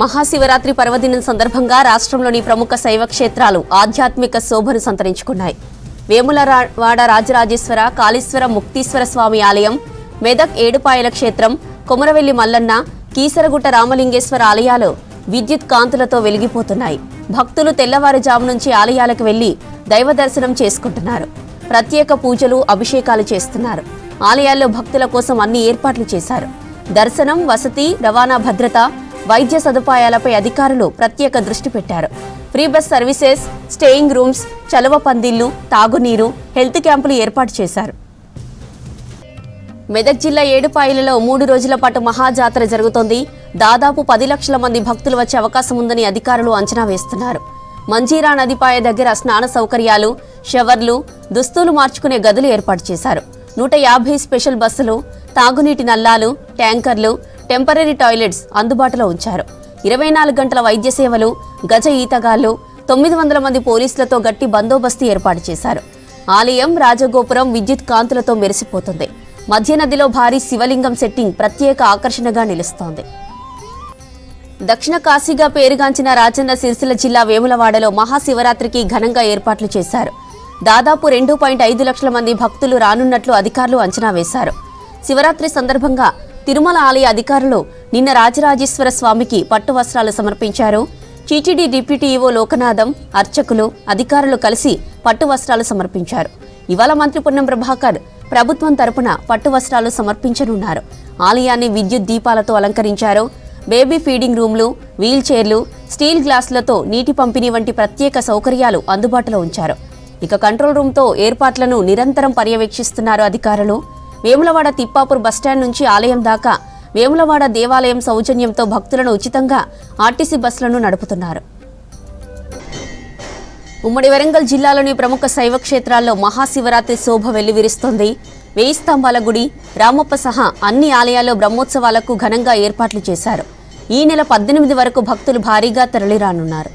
మహాశివరాత్రి పర్వదినం సందర్భంగా రాష్ట్రంలోని ప్రముఖ శైవ క్షేత్రాలు ఆధ్యాత్మిక శోభను సంతరించుకున్నాయి. వేములవాడ రాజరాజేశ్వర, కాళేశ్వర ముక్తీశ్వర స్వామి ఆలయం, మెదక్ ఏడుపాయల క్షేత్రం, కొమరవెల్లి మల్లన్న, కీసరగుట్ట రామలింగేశ్వర ఆలయాలు విద్యుత్ కాంతులతో వెలిగిపోతున్నాయి. భక్తులు తెల్లవారుజాము నుంచి ఆలయాలకు వెళ్లి దైవ దర్శనం చేసుకుంటున్నారు. ప్రత్యేక పూజలు, అభిషేకాలు చేస్తున్నారు. ఆలయాల్లో భక్తుల కోసం అన్ని ఏర్పాట్లు చేశారు. దర్శనం, వసతి, రవాణా భద్రత, వైద్య సదుపాయాలపై అధికారులు ప్రత్యేక దృష్టి పెట్టారు. Free bus services, staying rooms, చలువ పందిళ్లు, తాగునీరు, హెల్త్ క్యాంపులు ఏర్పాటు చేశారు. మెదక్ జిల్లా ఏడుపాయలలో 3 రోజుల పాటు మహాజాతర జరుగుతోంది. దాదాపు 10 లక్షల మంది భక్తులు వచ్చే అవకాశం ఉందని అధికారులు అంచనా వేస్తున్నారు. మంజీరా నదిపాయ దగ్గర స్నాన సౌకర్యాలు, షవర్లు, దుస్తులు మార్చుకునే గదులు ఏర్పాటు చేశారు. 150 స్పెషల్ బస్సులు, తాగునీటి నల్లాలు, ట్యాంకర్లు, టెంపరరీ టాయిలెట్స్ అందుబాటులో ఉంచారు. 24 గంటల వైద్య సేవలు, గజ ఈతగాళ్లు, 900 మంది పోలీసులతో గట్టి బందోబస్తు ఏర్పాటు చేశారు. ఆలయం రాజగోపురం విద్యుత్ కాంతులతో మెరిసిపోతుంది. మధ్య నదిలో భారీ శివలింగం సెట్టింగ్ ప్రత్యేక ఆకర్షణగా నిలుస్తోంది. దక్షిణ కాశీగా పేరుగాంచిన రాజన్న సిరిసిల్ల జిల్లా వేములవాడలో మహాశివరాత్రికి ఘనంగా ఏర్పాట్లు చేశారు. దాదాపు 2.5 లక్షల మంది భక్తులు రానున్నట్లు అధికారులు అంచనా వేశారు. శివరాత్రి సందర్భంగా తిరుమల ఆలయ అధికారులు నిన్న రాజరాజేశ్వర స్వామికి పట్టు వస్త్రాలు సమర్పించారు. టీటీడీ డిప్యూటీ ఈవో లోకనాథం, అర్చకులు, అధికారులు కలిసి పట్టు వస్త్రాలు సమర్పించారు. ఇవాళ మంత్రి పొన్నం ప్రభాకర్ ప్రభుత్వం తరపున పట్టు వస్త్రాలు సమర్పించనున్నారు. ఆలయాన్ని విద్యుత్ దీపాలతో అలంకరించారు. బేబీ ఫీడింగ్ రూమ్లు, వీల్ చైర్లు, స్టీల్ గ్లాసులతో నీటి పంపిణీ వంటి ప్రత్యేక సౌకర్యాలు అందుబాటులో ఉంచారు. ఇక కంట్రోల్ రూమ్తో ఏర్పాట్లను నిరంతరం పర్యవేక్షిస్తున్నారు అధికారులు. వేములవాడ తిప్పాపూర్ బస్టాండ్ నుంచి ఆలయం దాకా వేములవాడ దేవాలయం సౌజన్యంతో భక్తులను ఉచితంగా ఆర్టీసీ బస్సులను నడుపుతున్నారు. ఉమ్మడి వరంగల్ జిల్లాలోని ప్రముఖ శైవ క్షేత్రాల్లో మహాశివరాత్రి శోభ వెల్లివిరుస్తోంది. 1000 స్తంభాల గుడి, రామప్ప సహా అన్ని ఆలయాల్లో బ్రహ్మోత్సవాలకు ఘనంగా ఏర్పాట్లు చేశారు. ఈ నెల 18 వరకు భక్తులు భారీగా తరలిరానున్నారు.